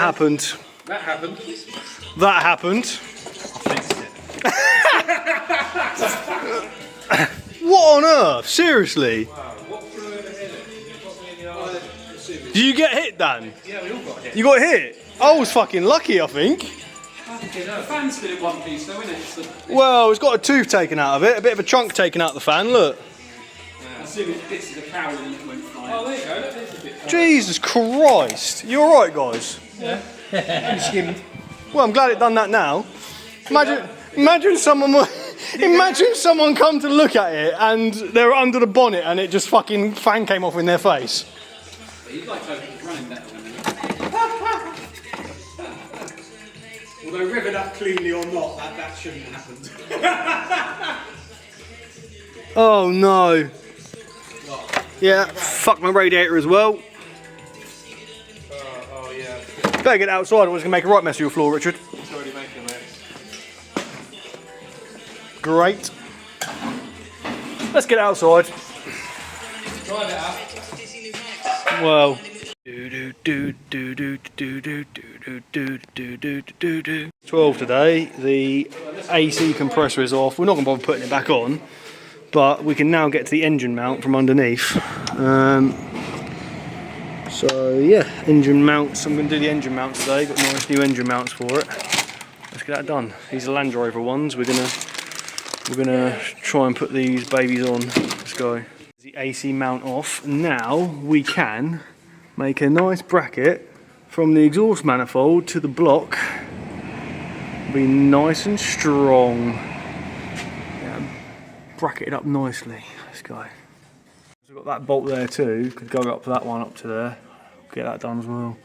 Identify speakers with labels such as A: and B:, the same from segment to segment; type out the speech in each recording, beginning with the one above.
A: happened.
B: That happened.
A: That happened. What on earth? Seriously?
B: Wow, what flew overhead?
A: Did you get hit, Dan?
B: Yeah, we all got hit.
A: You got hit? I was fucking lucky, I think.
B: The fan's still in one piece though, isn't it?
A: Well, it's got a tooth taken out of it, a bit of a chunk taken out of the fan, look.
B: I assume this is a cowling that went flying. Oh, there you go, look, there's a bit.
A: Jesus Christ. You alright, guys?
B: Yeah. Only skimmed.
A: Well, I'm glad it done that now. Imagine someone come to look at it and they're under the bonnet and it just fucking fan came off in their face.
B: You'd like to hope it's running better than although rivered up cleanly or not, that shouldn't have happened.
A: Oh no. Yeah, fuck my radiator as well.
B: Oh yeah.
A: Better get it outside or it's going to make a right mess of your floor, Richard.
B: It's already making a mess.
A: Great. Let's get it outside.
B: Drive it out.
A: Well. 12 today, the AC compressor is off. We're not going to bother putting it back on, but we can now get to the engine mount from underneath. So yeah, engine mounts. I'm going to do the engine mount today. Got nice new engine mounts for it. Let's get that done. These are LANDROVER ones. We're gonna try and put these babies on. Let's go. The AC mount off. Now we can make a nice bracket from the exhaust manifold to the block. Be nice and strong. Yeah, bracket it up nicely. Let's go. So we've got that bolt there too. Could go up to that one up to there. Get that done as well.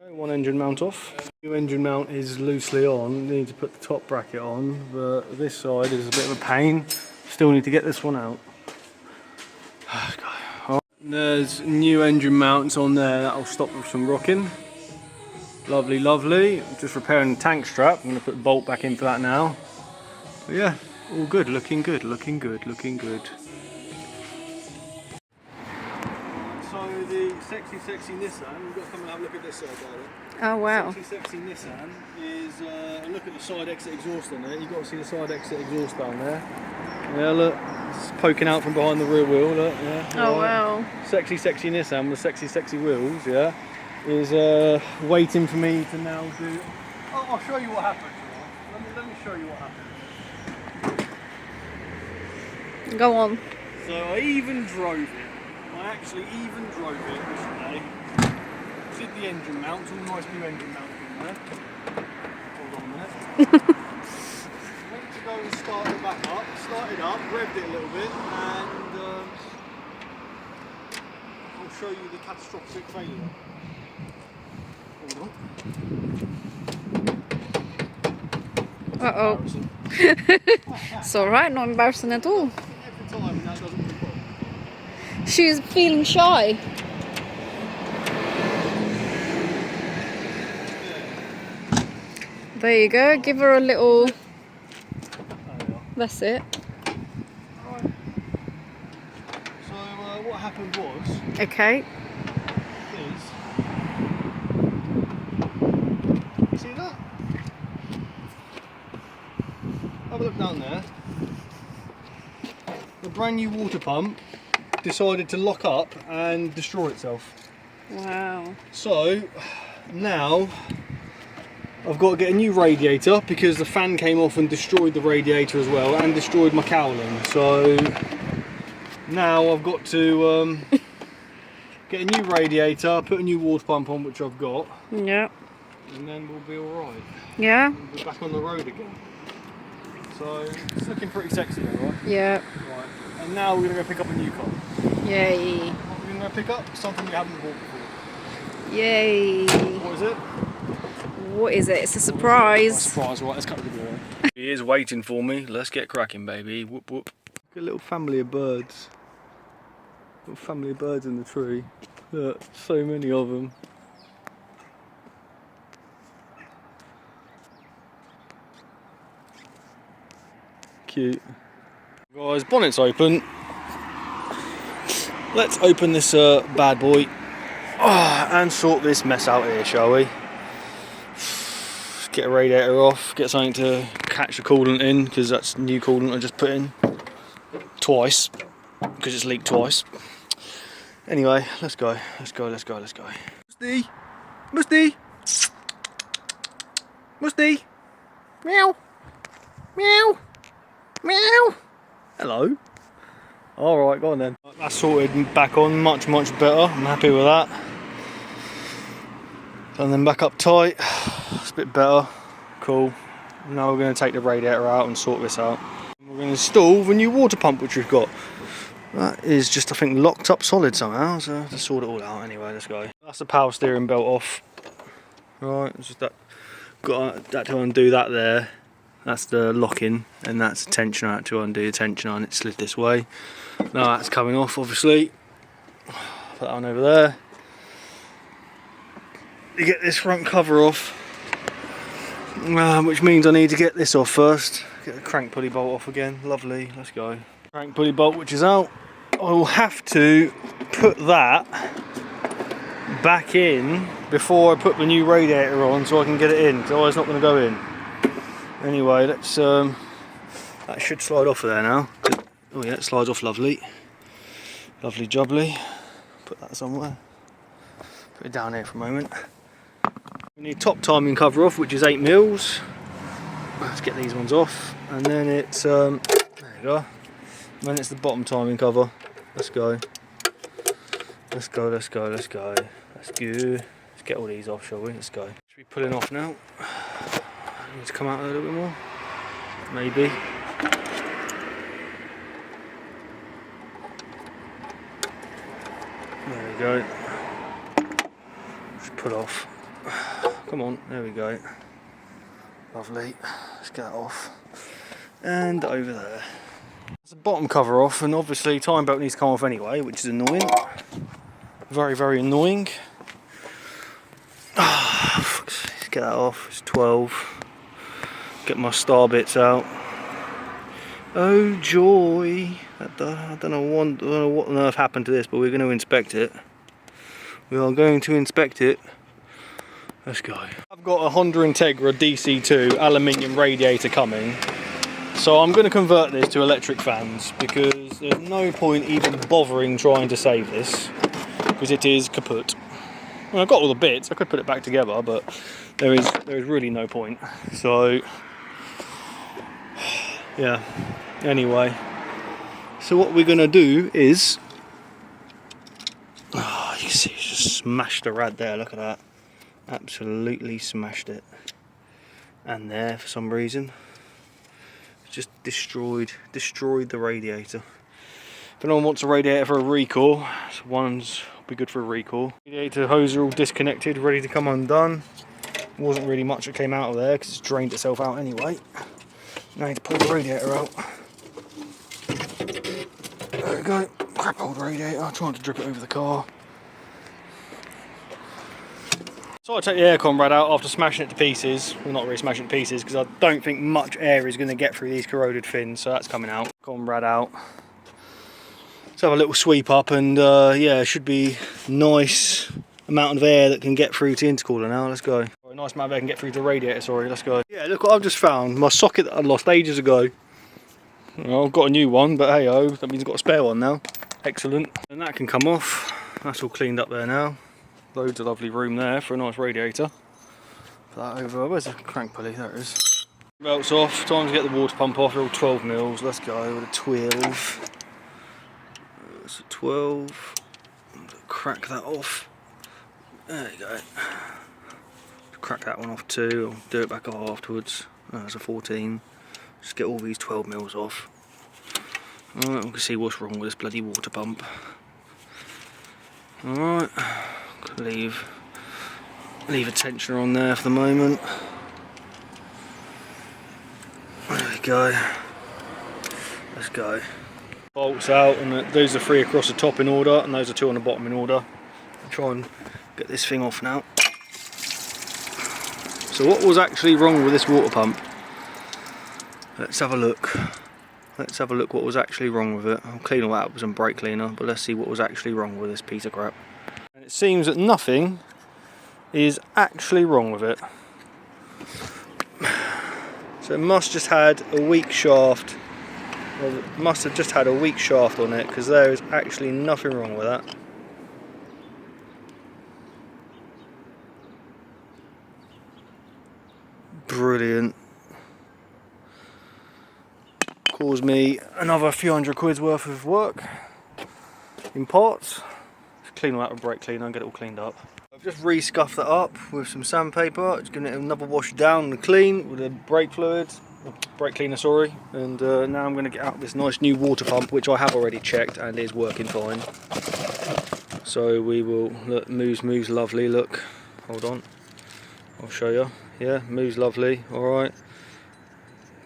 A: One engine mount off. New engine mount is loosely on. Need to put the top bracket on, but this side is a bit of a pain. Still need to get this one out. There's new engine mounts on there. That'll stop us from rocking. Lovely, lovely. Just repairing the tank strap. I'm going to put the bolt back in for that now. But yeah, all good. Looking good. Looking good. Looking good. So the sexy Nissan, we've got to come and have a look at this side, darling.
C: Oh wow.
A: Sexy Nissan is a look at the side exit exhaust on there. You've got to see the side exit exhaust down there. Yeah, look, it's poking out from behind the rear wheel. Look, yeah.
C: Oh wow.
A: Sexy Nissan with sexy wheels. Yeah, is waiting for me to now do. Oh, I'll show you what happened. Let me show you what happened.
C: Go on.
A: So I even drove it. I actually even drove it yesterday. Did the engine mount, all nice new engine mount in there. Hold on a minute. Went to go and start it back up, started up, revved it a little bit, and I'll show you the catastrophic failure. Hold on.
C: Uh-oh. It's alright, not embarrassing at all.
A: Every time that doesn't work.
C: She's feeling shy. There you go, give her a little... That's it.
A: Right. So what happened was...
C: Okay.
A: See that? Have a look down there. The brand new water pump decided to lock up and destroy itself.
C: Wow.
A: So now I've got to get a new radiator because the fan came off and destroyed the radiator as well and destroyed my cowling. So now I've got to get a new radiator, put a new water pump on, which I've got.
C: Yeah.
A: And then we'll be alright.
C: Yeah.
A: We'll be back on the road again. So it's looking pretty sexy though, right?
C: Yeah.
A: Right. And now we're going to go pick up a new car.
C: Yay.
A: What we're going to go pick up? Something we haven't bought before.
C: Yay.
A: What is it?
C: What is it? It's a surprise.
A: Surprise, right, let's cut the video on. He is waiting for me. Let's get cracking, baby. Whoop whoop. Look at a little family of birds. Little family of birds in the tree. Look, so many of them. Cute. Guys, bonnet's open. Let's open this bad boy and sort this mess out here, shall we? get a radiator off, get something to catch the coolant in, because that's new coolant I just put in twice, because it's leaked twice. Anyway, let's go. Musty! Musty! Musty! Meow! Meow! Meow! Hello. Alright, go on then. That's sorted back on, much better. I'm happy with that. And then back up tight. It's a bit better. Cool. Now we're going to take the radiator out and sort this out. We're going to install the new water pump which we've got. That is just, I think, locked up solid somehow, so let's sort it all out anyway. Let's go. That's the power steering belt off. Right, it's just that. Got to undo that there. That's the lock-in, and that's the tensioner. I had to undo the tensioner and it slid this way. Now that's coming off, obviously. Put that on over there. You get this front cover off, which means I need to get this off first. Get the crank pulley bolt off again. Lovely, let's go. Crank pulley bolt, which is out. I will have to put that back in before I put the new radiator on so I can get it in, because otherwise it's not going to go in. Anyway, let's that should slide off of there now. Oh yeah, it slides off lovely. Lovely jubbly. Put that somewhere. Put it down here for a moment. We need top timing cover off, which is 8mm. Let's get these ones off. And then it's there you go. And then it's the bottom timing cover. Let's go. Let's go. Let's get all these off, shall we? Let's go. Should be pulling off now. Need to come out a little bit more. Maybe. There we go. Just pull off. Come on, there we go. Lovely. Let's get that off. And over there. That's the bottom cover off, and obviously time belt needs to come off anyway, which is annoying. Very annoying. Let's get that off. It's 12. Get my star bits out. Oh joy! I don't know what on earth happened to this, but we're going to inspect it. We are going to inspect it. Let's go. I've got a Honda Integra DC2 aluminium radiator coming, so I'm going to convert this to electric fans because there's no point even bothering trying to save this because it is kaput. Well, I've got all the bits. I could put it back together, but there is really no point. So. Yeah, anyway, so what we're going to do is, you can see it's just smashed the rad there, look at that, absolutely smashed it, and there for some reason, just destroyed the radiator. If anyone wants a radiator for a recall, so one's will be good for a recall. Radiator hose are all disconnected, ready to come undone. Wasn't really much that came out of there because it's drained itself out anyway. Now I need to pull the radiator out. There we go. Crap old radiator. I'm trying to drip it over the car. So I take the aircon rad out after smashing it to pieces. Well, not really smashing it to pieces because I don't think much air is going to get through these corroded fins, so that's coming out. Aircon rad out. Let's have a little sweep up and yeah, it should be nice amount of air that can get through to the intercooler now. Let's go. A nice amount of air can get through to the radiator, sorry, let's go. Yeah, look what I've just found. My socket that I lost ages ago. Well, I've got a new one, but hey ho, that means I've got a spare one now. Excellent. And that can come off. That's all cleaned up there now. Loads of lovely room there for a nice radiator. Put that over. Where's the crank pulley? There it is. Belts off. Time to get the water pump off. They're all 12mm. Let's go with a 12. That's a 12. Crack that off. There you go. Crack that one off too. I'll do it back off afterwards. That's a 14. Just get all these 12mm off. Alright, we can see what's wrong with this bloody water pump. Alright, leave a tensioner on there for the moment. There we go. Let's go. Bolts out, and those are 3 across the top in order, and those are 2 on the bottom in order. I'll try and get this thing off now. So what was actually wrong with this water pump? Let's have a look. Let's have a look what was actually wrong with it. I'll clean all that up with some brake cleaner, but let's see what was actually wrong with this piece of crap. And it seems that nothing is actually wrong with it. So it must just had a weak shaft. Well, it must have just had a weak shaft on it, because there is actually nothing wrong with that. Brilliant. Caused me another few £100 worth of work in parts. Just clean all out with brake cleaner and get it all cleaned up. I've just re-scuffed that up with some sandpaper. Just giving it another wash down and clean with the brake fluid, brake cleaner, sorry. And now I'm going to get out this nice new water pump, which I have already checked and is working fine. So we will look. Moves lovely. Look, hold on, I'll show you. Yeah, moves lovely. All right.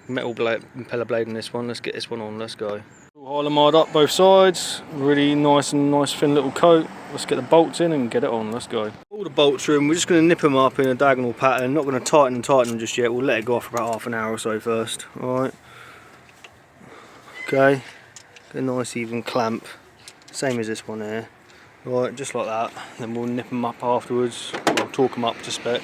A: Metal blade, impeller blade in this one. Let's get this one on. Let's go. All Hylamide up both sides. Really nice thin little coat. Let's get the bolts in and get it on. Let's go. All the bolts are in. We're just going to nip them up in a diagonal pattern. Not going to tighten them just yet. We'll let it go off for about half an hour or so first. All right. Okay. Get a nice even clamp. Same as this one here. All right, just like that. Then we'll nip them up afterwards. I'll torque them up to spec.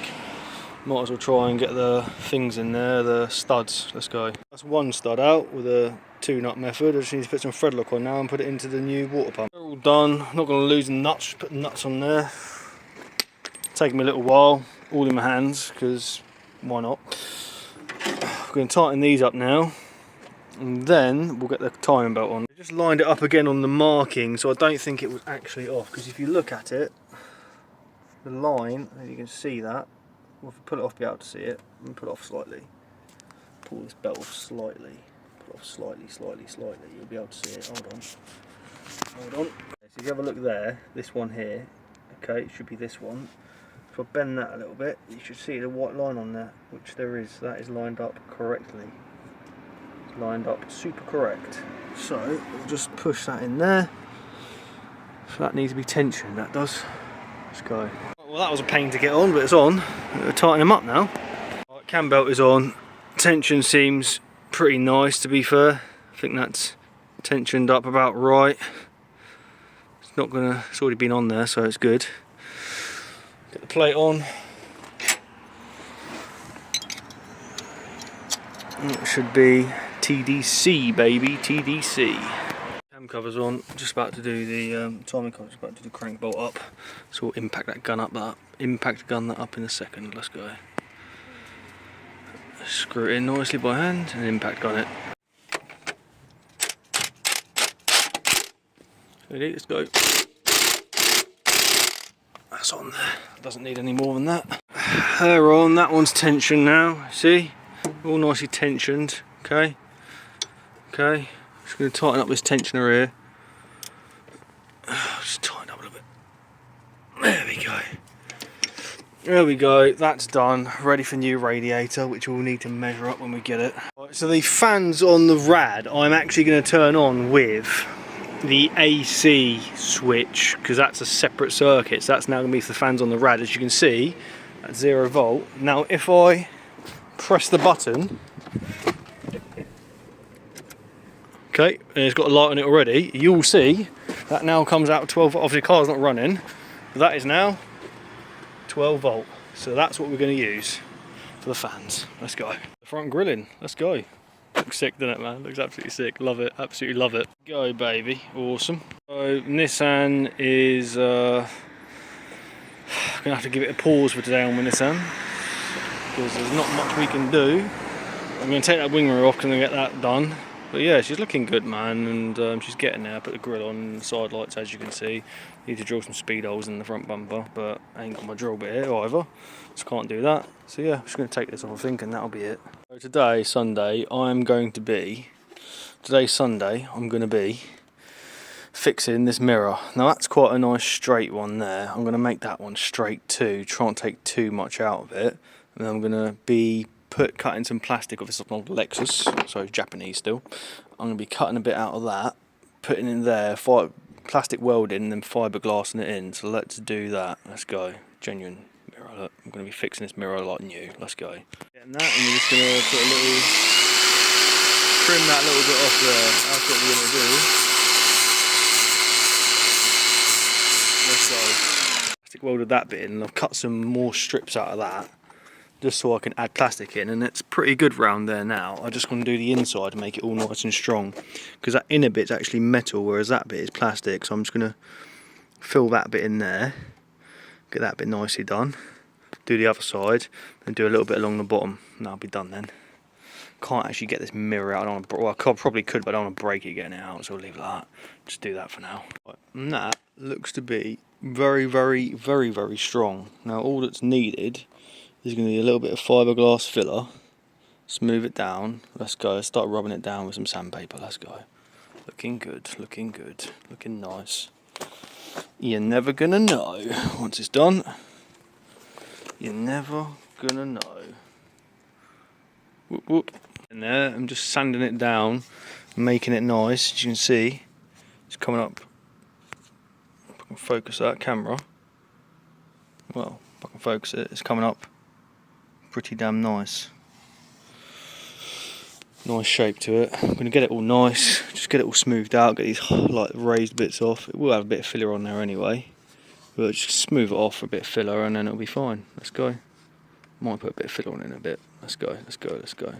A: Might as well try and get the things in there, the studs. Let's go. That's one stud out with a tune-up method. I just need to put some thread lock on now and put it into the new water pump. They're all done. Not going to lose the nuts. Just put the nuts on there. Taking me a little while, all in my hands, because why not? We're going to tighten these up now, and then we'll get the timing belt on. I just lined it up again on the marking, so I don't think it was actually off. Because if you look at it, the line, as you can see that. Well, if I pull it off, be able to see it. And pull it off slightly. Pull this belt off slightly. Pull it off slightly. You'll be able to see it. Hold on. Hold on. So if you have a look there, this one here, okay, it should be this one. If I bend that a little bit, you should see the white line on there, which there is. That is lined up correctly. It's lined up super correct. So we'll just push that in there. So that needs to be tensioned. That does. Let's go. Well, that was a pain to get on, but it's on. We'll tighten them up now. Right, cam belt is on. Tension seems pretty nice, to be fair. I think that's tensioned up about right. It's not gonna. It's already been on there, so it's good. Get the plate on. It should be TDC, baby, TDC. Cam covers on. Just about to do the timing cover. Just about to do the crank bolt up. So we'll impact that gun up. Impact gun that up in a second. Let's go. Screw it in nicely by hand and impact gun it. Ready? Let's go. That's on there. Doesn't need any more than that. They're on. That one's tensioned now. See? All nicely tensioned. Okay. Okay. Just going to tighten up this tensioner here. Just tighten up a little bit. There we go. There we go. That's done. Ready for new radiator, which we'll need to measure up when we get it. Right, so the fans on the rad, I'm actually going to turn on with the AC switch, because that's a separate circuit. So that's now going to be for the fans on the rad. As you can see, at 0 volt. Now, if I press the button, okay, and it's got a light on it already, you'll see that now comes out 12 volt. Obviously the car's not running, but that is now 12 volt. So that's what we're going to use for the fans. Let's go. The front grilling, let's go. Looks sick, doesn't it, man? Looks absolutely sick. Love it, absolutely love it. Go, baby, awesome. So Nissan is gonna have to give it a pause for today on my Nissan, because there's not much we can do. I'm going to take that wing mirror off and get that done. But yeah, she's looking good, man, and she's getting there. Put the grill on and the side lights, as you can see. Need to drill some speed holes in the front bumper, but I ain't got my drill bit here either, so can't do that. So yeah, I'm just going to take this off, I think, and that'll be it. So today, Sunday, I'm going to be fixing this mirror. Now that's quite a nice straight one there. I'm going to make that one straight too, try not to take too much out of it. And then I'm going to be cutting some plastic of this old Lexus, so Japanese still. I'm going to be cutting a bit out of that, putting in there, plastic welding and then fiberglassing it in. So let's do that. Let's go. Genuine mirror. Look, I'm going to be fixing this mirror like new. Let's go. Getting that, and we're just going to put a little, trim that little bit off there. That's what we're going to do. Let's go. Plastic welded that bit in, and I've cut some more strips out of that just so I can add plastic in, and it's pretty good round there now. I just want to do the inside and make it all nice and strong, because that inner bit's actually metal, whereas that bit is plastic. So I'm just going to fill that bit in there, get that bit nicely done, do the other side, and do a little bit along the bottom, and that'll be done then. Can't actually get this mirror out. Well, I probably could, but I don't want to break it getting it out, so I'll leave it like that. Just do that for now. And that looks to be very, very, very, very strong. Now all that's needed is going to be a little bit of fiberglass filler. Smooth it down. Let's go. Start rubbing it down with some sandpaper. Let's go. Looking good, looking good, looking nice. You're never gonna know once it's done. You're never gonna know. Whoop whoop. In there, I'm just sanding it down, making it nice. As you can see, it's coming up. If I can focus that camera. Well, if I can focus it, it's coming up pretty damn nice. Nice shape to it. I'm going to get it all nice, just get it all smoothed out, get these like raised bits off. It will have a bit of filler on there anyway, but just smooth it off for a bit of filler and then it'll be fine. Let's go. Might put a bit of filler on in a bit. Let's go, let's go, let's go.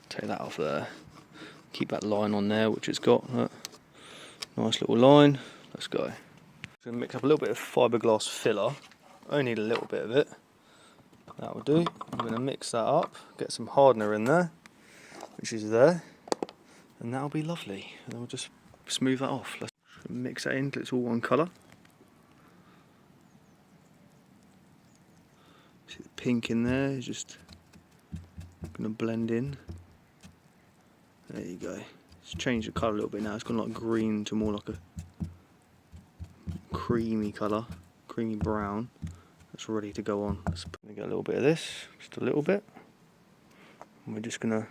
A: Take that off there. Keep that line on there, which it's got. Look. Nice little line. Let's go. I'm going to mix up a little bit of fiberglass filler. Only need a little bit of it. That will do. I'm going to mix that up, get some hardener in there, which is there, and that'll be lovely. And then we'll just smooth that off. Let's mix that in until it's all one colour. See the pink in there is just going to blend in. There you go. It's changed the colour a little bit now. It's gone like green to more like a creamy colour, creamy brown. That's ready to go on. Let's get a little bit of this, just a little bit. And we're just going to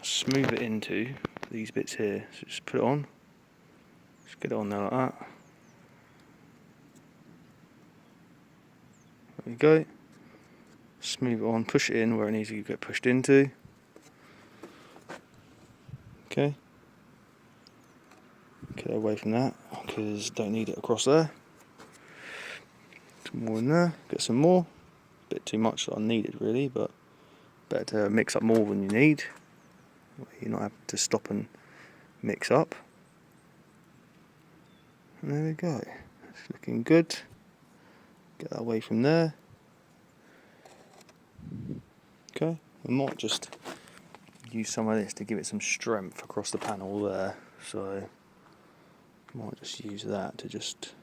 A: smooth it into these bits here. So just put it on. Just get it on there like that. There we go. Smooth it on, push it in where it needs to get pushed into. Okay. Get away from that because don't need it across there. Some more in there. Get some more. Bit too much that I needed really, but better to mix up more than you need. You're not having to stop and mix up. And there we go. It's looking good. Get that away from there. Okay, I might just use some of this to give it some strength across the panel there. So I might just use that to just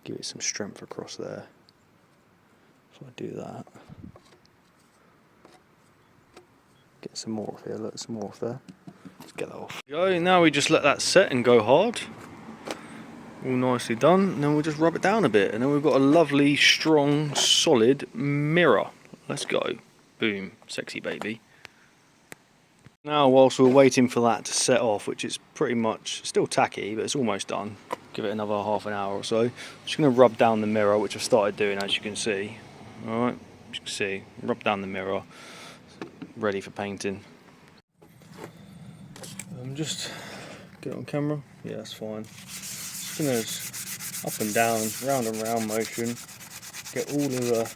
A: give it some strength across there. If I do that. Get some more off here, look, some more off there. Let's get that off. Go. Now we just let that set and go hard. All nicely done, and then we'll just rub it down a bit, and then we've got a lovely, strong, solid mirror. Let's go. Boom. Sexy baby. Now, whilst we're waiting for that to set off, which is pretty much still tacky, but it's almost done. Give it another half an hour or so. I'm just going to rub down the mirror, which I've started doing, as you can see. Alright, as you can see, rub down the mirror. Ready for painting. Just get it on camera. Yeah, that's fine. Just gonna up and down, round and round motion. Get all of the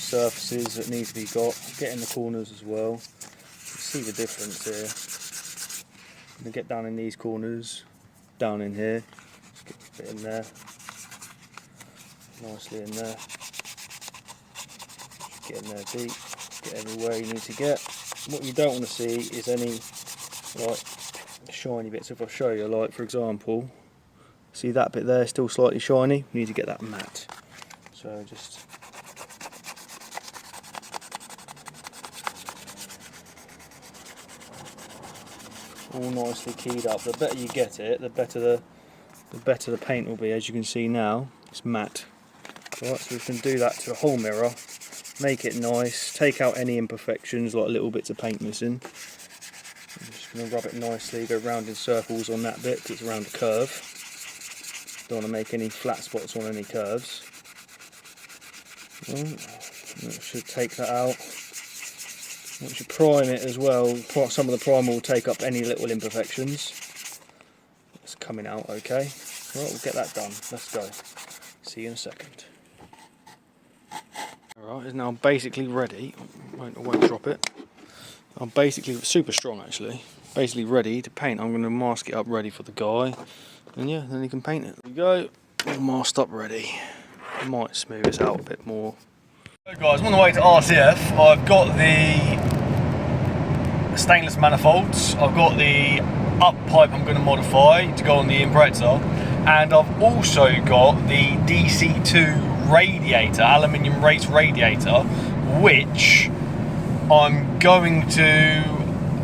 A: surfaces that need to be got. Get in the corners as well. See the difference here. I'm gonna get down in these corners, down in here. Just get a bit in there. Nicely in there. Just get in there deep. Get everywhere you need to get. What you don't want to see is any like shiny bits. If I show you, like for example, see that bit there still slightly shiny? We need to get that matte. So just all nicely keyed up. The better you get it, the better the paint will be. As you can see now, it's matte. Right, so we can do that to the whole mirror. Make it nice, take out any imperfections like little bits of paint missing. I'm just going to rub it nicely, go round in circles on that bit because it's around the curve. Don't want to make any flat spots on any curves. Right. That should take that out. Once you prime it as well, some of the primer will take up any little imperfections. It's coming out okay. Right, we'll get that done. Let's go. See you in a second. Alright, it's now basically ready. I won't drop it. I'm basically super strong actually. Basically ready to paint. I'm going to mask it up ready for the guy. And yeah, then he can paint it. There we go. All masked up ready. I might smooth this out a bit more. So guys, I'm on the way to RCF. I've got the stainless manifolds. I've got the up pipe I'm going to modify to go on the impreza. And I've also got the DC2 radiator, aluminium race radiator, which I'm going to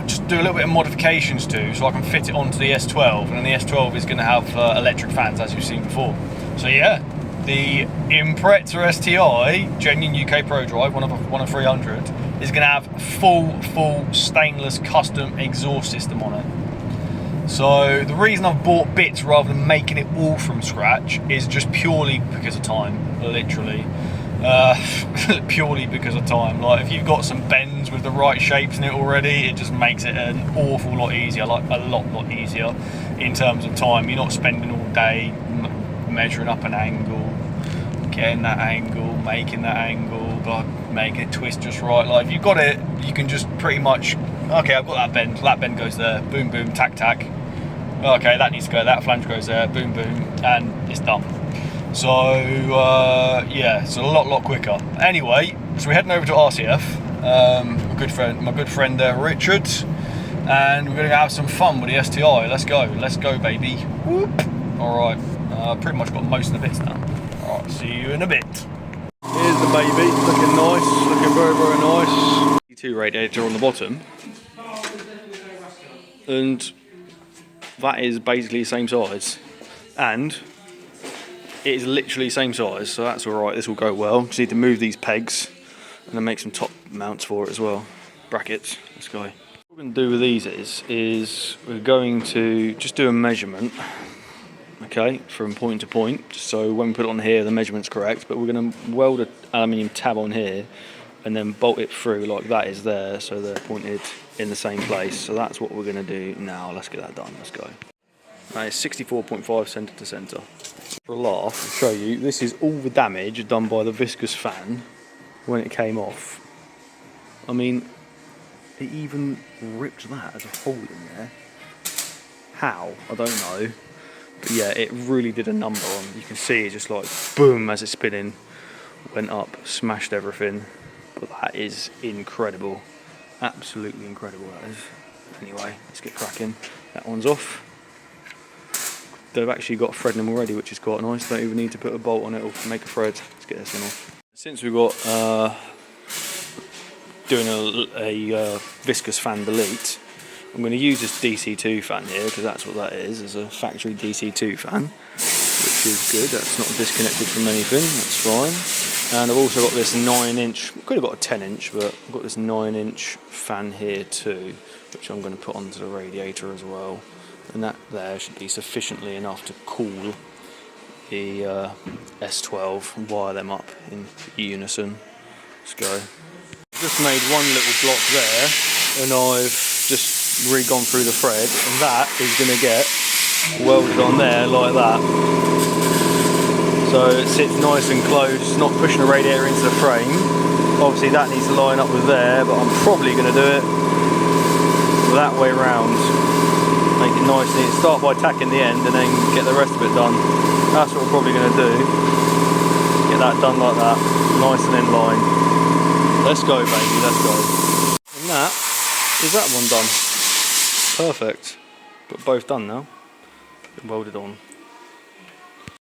A: just do a little bit of modifications to, so I can fit it onto the S12, and then the S12 is going to have electric fans, as you've seen before. So yeah, the Impreza STI, genuine UK Pro Drive, one of 300, is going to have full stainless custom exhaust system on it. So the reason I've bought bits rather than making it all from scratch is just purely because of time, literally. Purely because of time. Like, if you've got some bends with the right shapes in it already, it just makes it an awful lot easier, like a lot easier in terms of time. You're not spending all day measuring up an angle, getting that angle, making that angle, like making it twist just right. Like, if you've got it, you can just pretty much, okay, I've got that bend goes there, boom boom, tack tack, okay, that needs to go, that flange goes there, boom boom, and it's done. So yeah, it's a lot quicker. Anyway, so we're heading over to RCF, my good friend Richard, and we're gonna have some fun with the STI. Let's go baby. Whoop. Alright, pretty much got most of the bits now. Alright, see you in a bit. Here's the baby, looking nice, looking very nice. D2 radiator on the bottom, and that is basically the same size, and it is literally the same size, so that's alright, this will go well. Just need to move these pegs and then make some top mounts for it as well. Brackets, let's go. What we're going to do with these is we're going to just do a measurement, okay, from point to point, just so when we put it on here the measurement's correct, but we're going to weld an aluminium tab on here and then bolt it through like that is there, so they're pointed in the same place. So that's what we're going to do now. Let's get that done, let's go. That is 64.5 centre to centre. For a laugh, I'll show you, this is all the damage done by the VISCOUS fan when it came off. I mean, it even ripped that as a hole in there. How? I don't know. But yeah, it really did a number on. You can see it just like boom as it's spinning, went up, smashed everything. But that is incredible. Absolutely incredible, that is. Anyway, let's get cracking. That one's off. They've actually got threading them already, which is quite nice. Don't even need to put a bolt on it or make a thread. Let's get this one off. Since we've got doing a VISCOUS fan delete, I'm going to use this DC2 fan here, because that's what that is. It's a factory DC2 fan, which is good. That's not disconnected from anything, that's fine. And I've also got this 9-inch, could have got a 10-inch, but I've got this 9-inch fan here too, which I'm going to put onto the radiator as well. And that there should be sufficiently enough to cool the S12 and wire them up in unison. Let's go. Just made one little block there, and I've just re-gone through the thread, and that is going to get welded on there like that. So it sits nice and close, not pushing the radiator into the frame. Obviously that needs to line up with there, but I'm probably going to do it that way round. Make it nice and neat. Start by tacking the end and then get the rest of it done. That's what we're probably going to do. Get that done like that, nice and in line. Let's go baby, let's go. And that is that one done. Perfect. Got both done now. Been welded on.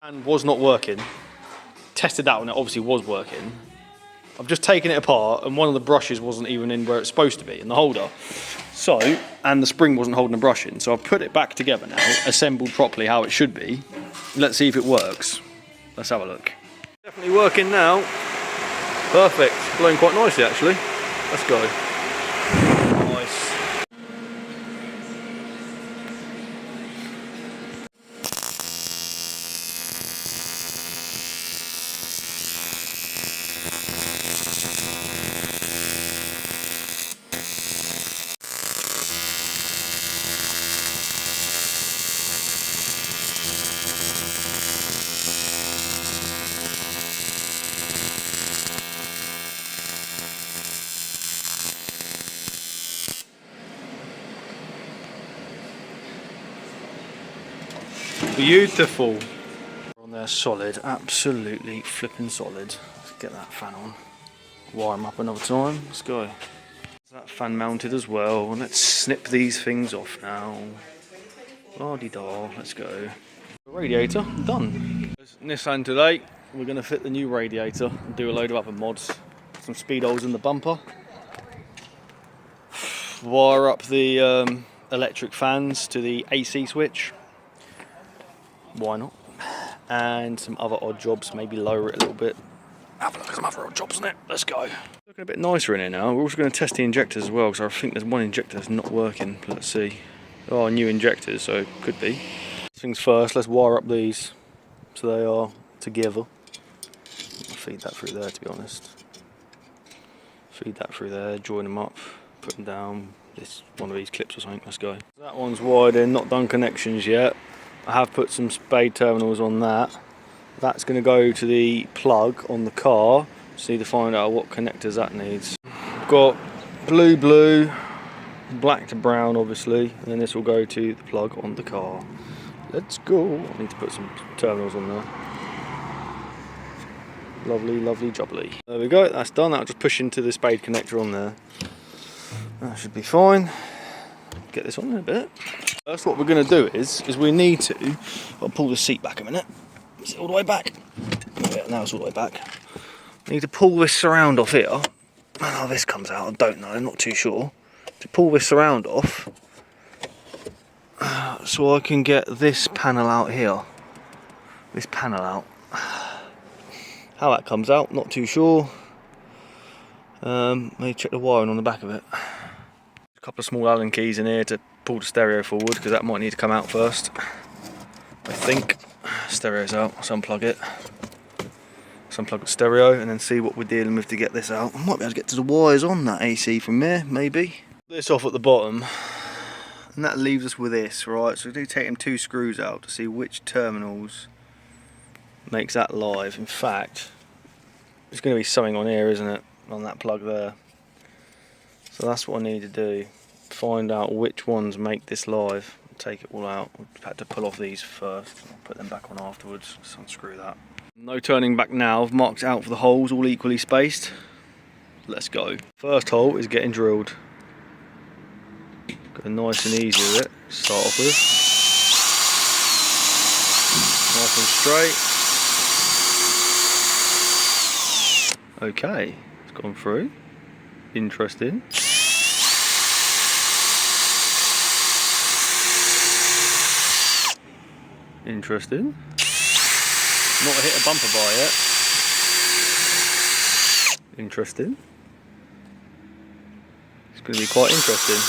A: And was not working. Tested that one, it obviously was working. I've just taken it apart and one of the brushes wasn't even in where it's supposed to be, in the holder. So, and the spring wasn't holding the brush in, so I've put it back together now, assembled properly how it should be. Let's see if it works. Let's have a look. Definitely working now. Perfect. Blowing quite nicely actually. Let's go. Nice. Beautiful. On there, solid, absolutely flipping solid. Let's get that fan on. Wire them up another time. Let's go. That fan mounted as well. And let's snip these things off now. La-di-da. Let's go. Radiator done. Nissan today. We're going to fit the new radiator and do a load of other mods. Some speed holes in the bumper. Wire up the electric fans to the AC switch. Why not? And some other odd jobs, maybe lower it a little bit. Have a look at some other odd jobs in it. Let's go. Looking a bit nicer in here now. We're also going to test the injectors as well, because I think there's one injector that's not working. Let's see. Oh, new injectors, so it could be. Things first, let's wire up these so they are together. I'll feed that through there, to be honest. Feed that through there, join them up, put them down. This one of these clips or something. Let's go. That one's wired in, not done connections yet. I have put some spade terminals on that. That's going to go to the plug on the car. Just need to find out what connectors that needs. Got blue, black to brown obviously, and then this will go to the plug on the car. Let's go. I need to put some terminals on there. Lovely, lovely jubbly. There we go, that's done. That'll just push into the spade connector on there. That should be fine. Get this on in a bit. First, what we're going to do is we need to. I'll pull the seat back a minute. Is it all the way back? Yeah, now it's all the way back. I need to pull this surround off here. How this comes out, I don't know. I'm not too sure. To pull this surround off, so I can get this panel out here. This panel out. How that comes out, not too sure. Maybe check the wiring on the back of it. A couple of small Allen keys in here to pull the stereo forward, because that might need to come out first. I think. Stereo's out, let's unplug it. Let's unplug the stereo and then see what we're dealing with to get this out. I might be able to get to the wires on that AC from there, maybe. This off at the bottom, and that leaves us with this, right? So we do take them 2 screws out to see which terminals makes that live. In fact, there's going to be something on here, isn't it? On that plug there. So that's what I need to do. Find out which ones make this live. Take it all out. We've had to pull off these first. I'll put them back on afterwards. Just unscrew that. No turning back now. I've marked out for the holes, all equally spaced. Let's go. First hole is getting drilled. Go nice and easy with it. Start off with. Nice and straight. Okay, it's gone through. Interesting. Interesting. Not hit a bumper bar yet. Interesting. It's going to be quite interesting.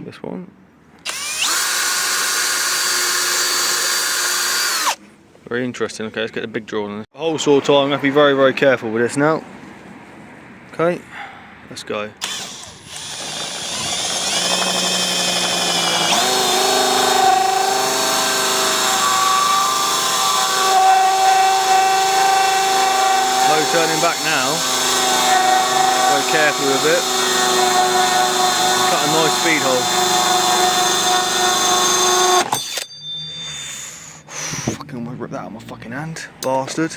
A: This one. Very interesting. Okay, let's get the big drill on this. The hole saw time, I'm going to have to be very, very careful with this now. Okay, let's go. No turning back now. Very careful with it. Cut a nice speed hole. Rip that out of my fucking hand, bastard.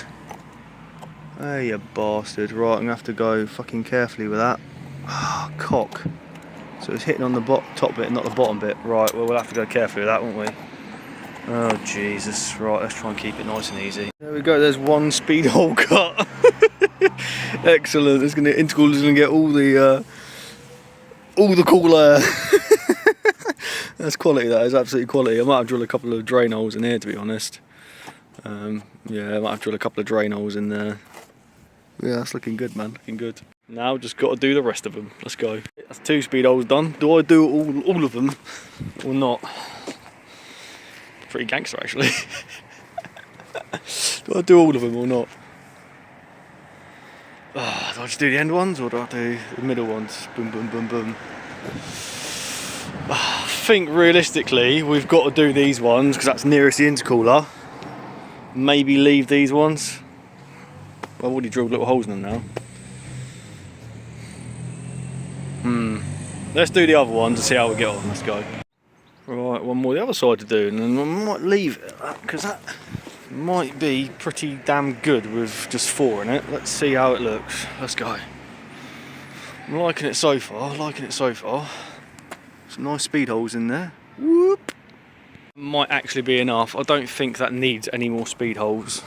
A: Hey, you bastard. Right, I'm gonna have to go fucking carefully with that. Oh, cock. So it's hitting on the top bit, not the bottom bit. Right, well, we'll have to go carefully with that, won't we? Oh, Jesus. Right, let's try and keep it nice and easy. There we go, there's one speed hole cut. Excellent. It's gonna, intercooler's gonna get all the cool air. That's quality, that is absolutely quality. I might have drilled a couple of drain holes in here, to be honest. Yeah, I might have drilled a couple of drain holes in there. Yeah, that's looking good, man, looking good. Now just got to do the rest of them. Let's go. That's 2 speed holes done. Do I do all of them or not? Pretty gangster, actually. Do I do all of them or not? Do I just do the end ones or do I do the middle ones? Boom, boom, boom, boom. I think realistically we've got to do these ones because that's nearest the intercooler. maybe leave these ones. I've already drilled little holes in them now. Let's do the other one to see how we get on. Let's go. Right, one more the other side to do, and then I might leave it because that might be pretty damn good with just 4 in it. Let's see how it looks. Let's go. I'm liking it so far. Some nice speed holes in there. Whoop. Might actually be enough. I don't think that needs any more speed holes.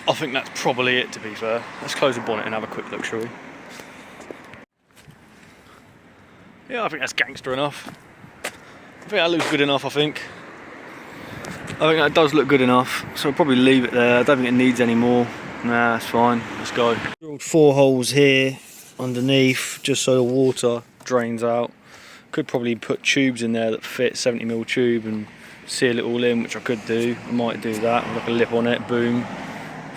A: I think that's probably it, to be fair. Let's close the bonnet and have a quick look, shall we? Yeah, I think that's gangster enough. I think that looks good enough, I think that does look good enough. So I'll probably leave it there. I don't think it needs any more. Nah, that's fine. Let's go. Drilled 4 holes here underneath, just so the water drains out. Could probably put tubes in there that fit 70mm tube and seal it all in, which I could do. I might do that, like a lip on it, boom.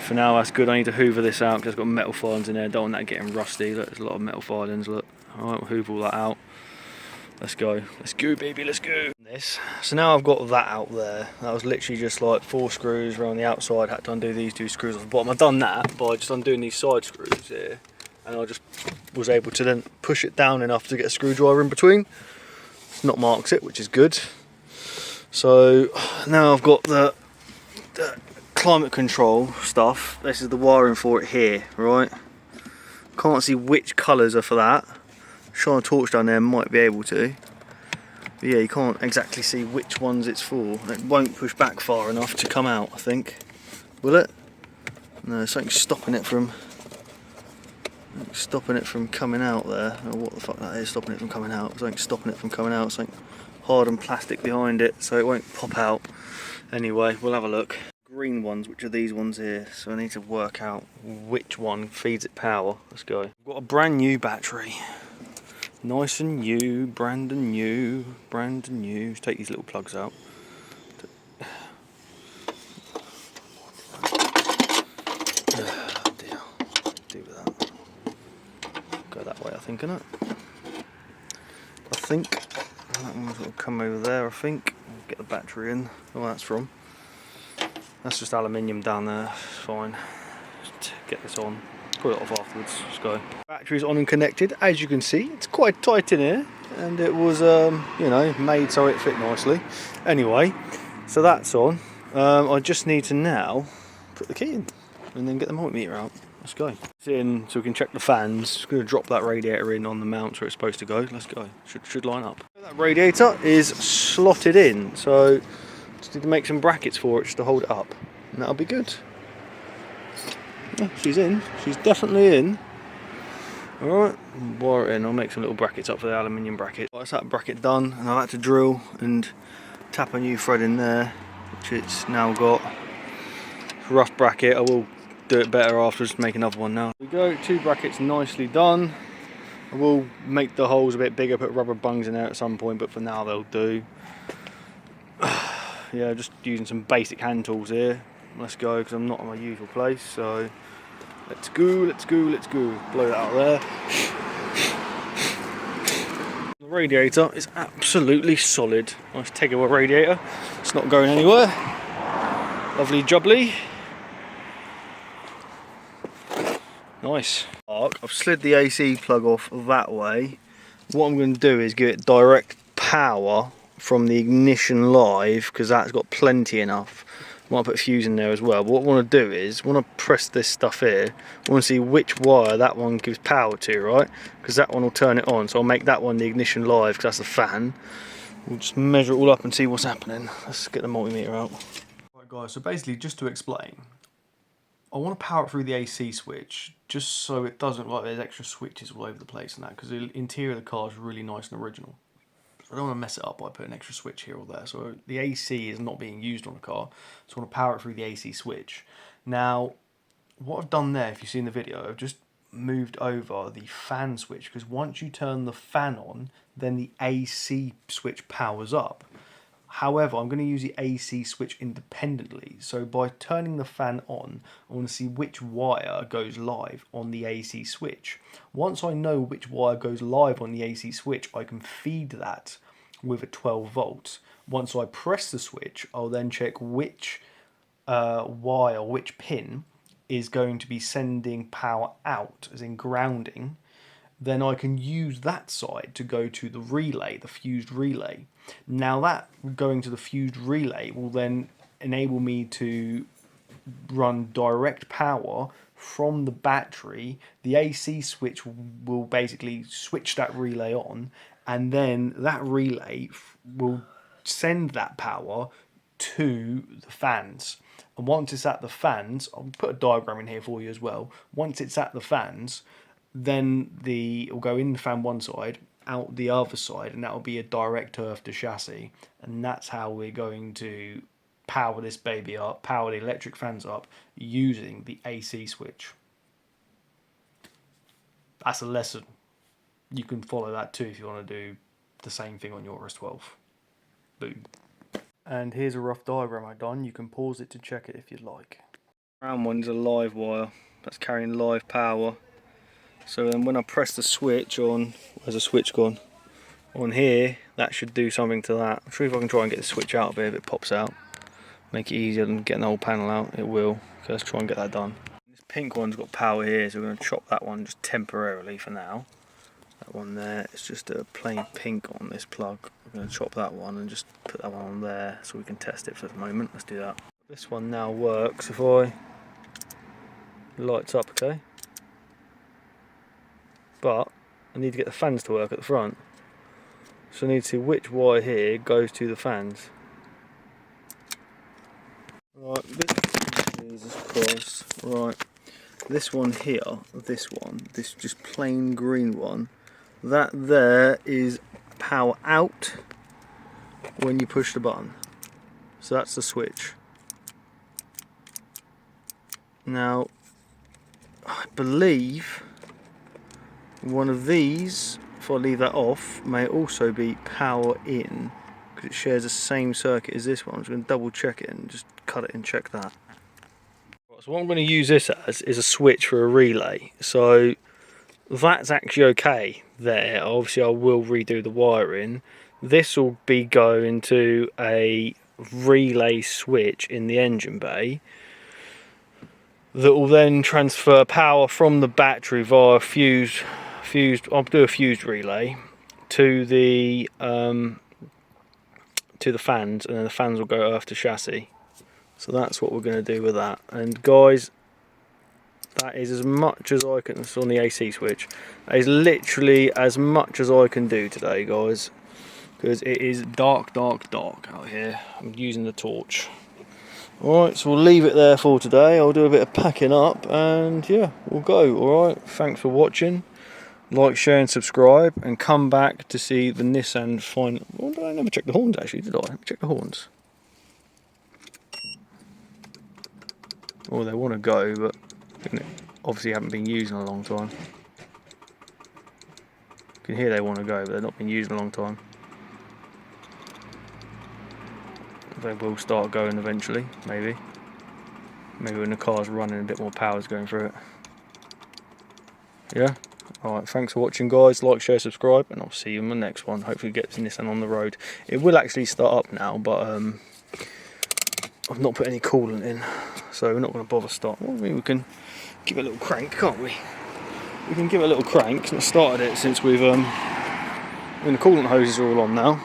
A: For now, that's good. I need to hoover this out because it's got metal filings in there. Don't want that getting rusty. Look, there's a lot of metal filings. Look. Alright, we'll hoover all that out. Let's go. Let's go, baby. Let's go. So now I've got that out there. That was literally just like 4 screws around the outside. Had to undo these 2 screws off the bottom. I've done that by just undoing these side screws here. And I just was able to then push it down enough to get a screwdriver in between. It's not marks it, which is good. So now I've got the climate control stuff. This is the wiring for it here, right? Can't see which colours are for that. Shine a torch down there, might be able to. But yeah, you can't exactly see which ones it's for. It won't push back far enough to come out, I think. Will it? No, something's stopping it from coming out there. I don't know what the fuck that is stopping it from coming out. Something's stopping it from coming out. Something hard and plastic behind it, so it won't pop out. Anyway, we'll have a look. Green ones, which are these ones here, so I need to work out which one feeds it power. Let's go. I've got a brand new battery. Nice and new, brand new. Let's take these little plugs out. Dear. Do with that. Go that way, I think, innit? I think that one's got to come over there. I think. Get the battery in. Oh, that's from. That's just aluminium down there. Fine. Just get this on. Pull it off afterwards. Let's go. Battery's on and connected. As you can see, it's quite tight in here, and it was, you know, made so it fit nicely. Anyway, so that's on. I just need to now put the key in and then get the multimeter out. Let's go. It's in so we can check the fans. Just going to drop that radiator in on the mount where it's supposed to go. Let's go. Should line up. That radiator is slotted in, so just need to make some brackets for it just to hold it up, and that'll be good. Yeah, she's in. She's definitely in. Alright, wire it in. I'll make some little brackets up for the aluminium bracket. That's that bracket done, and I've had to drill and tap a new thread in there, which it's now got. It's a rough bracket. I will do it better afterwards to make another one now. There we go, 2 brackets nicely done. I will make the holes a bit bigger, put rubber bungs in there at some point, but for now they'll do. Yeah, just using some basic hand tools here. Let's go, because I'm not in my usual place, so let's go. Blow that out there. The radiator is absolutely solid. Nice Tegawa radiator. It's not going anywhere. Lovely jubbly. Nice. I've slid the AC plug off that way. What I'm going to do is give it direct power from the ignition live, because that's got plenty enough. Might put a fuse in there as well, but what I want to do is, when I press this stuff here, I want to see which wire that one gives power to, right? Because that one will turn it on, so I'll make that one the ignition live, because that's the fan. We'll just measure it all up and see what's happening. Let's get the multimeter out. Right guys, so basically just to explain, I want to power it through the AC switch, just so it doesn't look like there's extra switches all over the place and that, because the interior of the car is really nice and original. I don't want to mess it up by putting an extra switch here or there. So the AC is not being used on the car, so I want to power it through the AC switch. Now, what I've done there, if you've seen the video, I've just moved over the fan switch, because once you turn the fan on, then the AC switch powers up. However, I'm going to use the AC switch independently. So by turning the fan on, I want to see which wire goes live on the AC switch. Once I know which wire goes live on the AC switch, I can feed that with a 12 volts. Once I press the switch, I'll then check which wire, which pin is going to be sending power out, as in grounding. Then I can use that side to go to the relay, the fused relay. Now that going to the fused relay will then enable me to run direct power from the battery. The AC switch will basically switch that relay on, and then that relay will send that power to the fans. And once it's at the fans, I'll put a diagram in here for you as well. Once it's at the fans, then it will go in the fan one side, out the other side, and that will be a direct earth to chassis. And that's how we're going to power this baby up, power the electric fans up using the AC switch. That's a lesson. You can follow that too if you want to do the same thing on your S12. Boom. And here's a rough diagram I've done. You can pause it to check it if you'd like. Round one is a live wire that's carrying live power. So then when I press the switch on, where's the switch gone? On here, that should do something to that. I'm sure if I can try and get the switch out of here, if it pops out, make it easier than getting the whole panel out, it will. Okay, let's try and get that done. This pink one's got power here, so we're going to chop that one just temporarily for now. That one there, it's just a plain pink on this plug. We're going to chop that one and just put that one on there so we can test it for the moment. Let's do that. This one now works if I lights up, okay? But I need to get the fans to work at the front. So I need to see which wire here goes to the fans. Right, Jesus Christ. Right, this one here, this just plain green one, that there is power out when you push the button. So that's the switch. Now, I believe one of these, if I leave that off, may also be power in, because it shares the same circuit as this one. I'm just going to double check it and just cut it and check that. So what I'm going to use this as is a switch for a relay. So that's actually okay there. Obviously I will redo the wiring. This will be going to a relay switch in the engine bay that will then transfer power from the battery via fused. I'll do a fused relay to the fans, and then the fans will go earth to chassis. So that's what we're going to do with that. And guys, that is as much as I can. It's on the AC switch. That is literally as much as I can do today, guys, because it is dark out here. I'm using the torch. Alright, so we'll leave it there for today. I'll do a bit of packing up and yeah, we'll go. Alright, thanks for watching. Like, share and subscribe, and come back to see the Nissan final. Oh, I never checked the horns actually, did I? Let me check the horns. Oh, they want to go, but obviously haven't been used in a long time. You can hear they want to go, but they've not been used in a long time. They will start going eventually, maybe. Maybe when the car's running, a bit more power's going through it. Yeah? Alright, thanks for watching, guys. Like, share, subscribe, and I'll see you in the next one. Hopefully get this Nissan on the road. It will actually start up now, but I've not put any coolant in, so we're not going to bother starting. Well, I mean, we can give it a little crank, can't we? We can give it a little crank. It's not started it since we've the coolant hoses are all on now.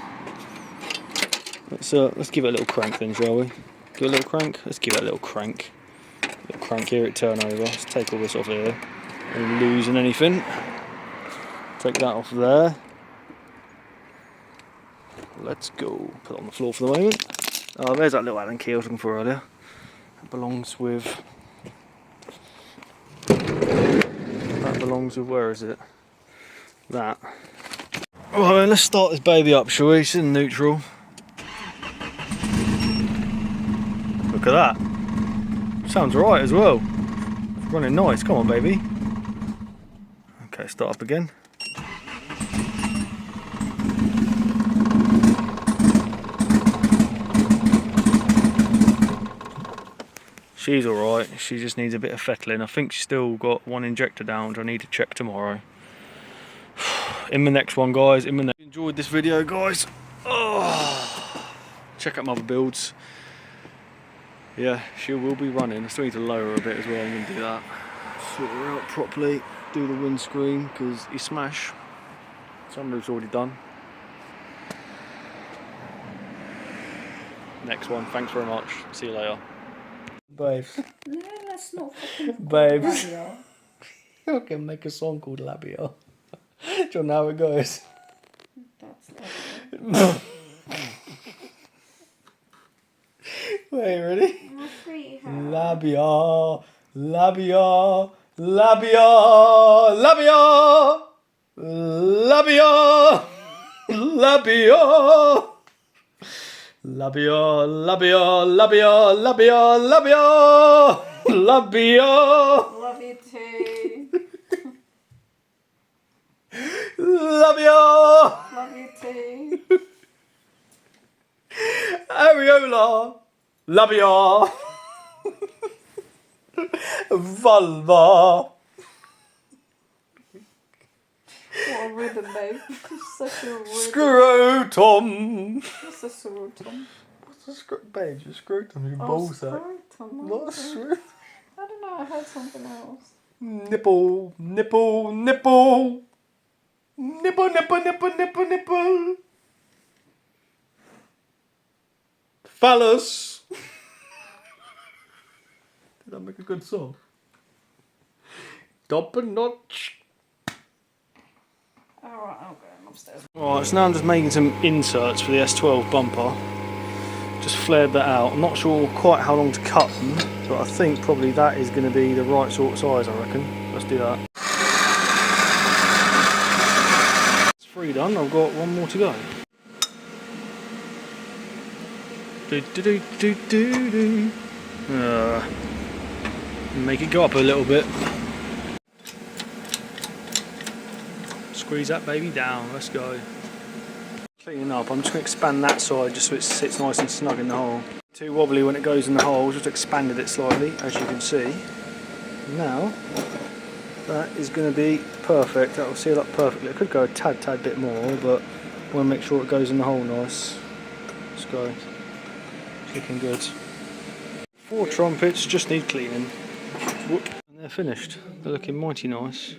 A: Let's give it a little crank then, shall we? Give it a little crank? Let's give it a little crank. A little crank here, it turn over. Let's take all this off here. And losing anything. Take that off there. Let's go. Put it on the floor for the moment. Oh, there's that little Allen key I was looking for earlier. That belongs with... where is it? That. Alright, let's start this baby up, shall we? It's in neutral. Look at that. Sounds right as well. It's running nice. Come on, baby. Okay, start up again. She's alright, she just needs a bit of fettling. I think she's still got one injector down, which I need to check tomorrow. In the next one, guys. Enjoyed this video, guys. Oh. check out my other builds. Yeah, she will be running. I still need to lower her a bit as well. I'm going to do that. Sort her out properly. Do the windscreen because you smash. Sunroof's already done. Next one. Thanks very much. See you later. Babes.
C: No, that's not fucking
A: Babes.
C: Labia.
A: I can make a song called Labia. Do you know how it goes?
C: That's Labia.
A: Wait, ready?
C: My sweetheart.
A: Labia, labia, labia, labia, labia, labia. Labia, labia, labia, labia, labia, labia.
C: Love you too.
A: Labia,
C: Love you too.
A: areola, labia, vulva.
C: What a rhythm, babe. Such a rhythm.
A: Scrotum.
C: What's a scrotum?
A: What's a scrotum? Babe, your scrotum, your
C: Oh,
A: ballsack.
C: scrotum.
A: Not a scrotum.
C: I don't know, I heard something else.
A: Nipple, nipple, nipple. Nipple, nipple, nipple, nipple, nipple. Phallus. Did that make a good song? Top a notch.
C: Alright, I'll go upstairs.
A: Alright, so now I'm just making some inserts for the S12 bumper. Just flared that out. I'm not sure quite how long to cut them, but I think probably that is going to be the right sort of size, I reckon. Let's do that. It's 3 done, I've got 1 more to go. Do do do do do do. Make it go up a little bit. Squeeze that baby down, let's go. Cleaning up, I'm just going to expand that side just so it sits nice and snug in the hole. Too wobbly when it goes in the hole, just expanded it slightly, as you can see. Now, that is going to be perfect, that will seal up perfectly. It could go a tad bit more, but I want to make sure it goes in the hole nice. Let's go. It's looking good. 4 trumpets, just need cleaning. Whoop. And they're finished. They're looking mighty nice.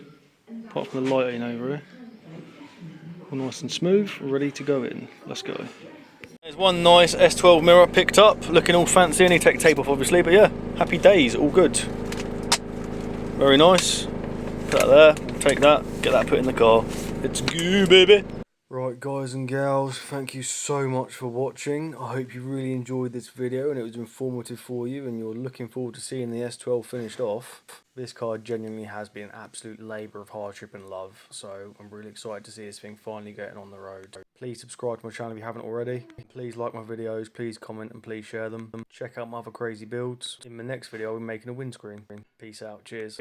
A: Apart from the lighting over here. All nice and smooth, ready to go in. Let's go. There's one nice S12 mirror picked up, looking all fancy. I need to take the tape off obviously, but yeah, happy days, all good. Very nice. Put that there, take that, get that put in the car. Let's go, baby. Right guys and gals, thank you so much for watching. I hope you really enjoyed this video and it was informative for you and you're looking forward to seeing the S12 finished off. This car genuinely has been an absolute labour of hardship and love, so I'm really excited to see this thing finally getting on the road. Please subscribe to my channel if you haven't already. Please like my videos, please comment and please share them. Check out my other crazy builds. In the next video I'll be making a windscreen. Peace out, cheers.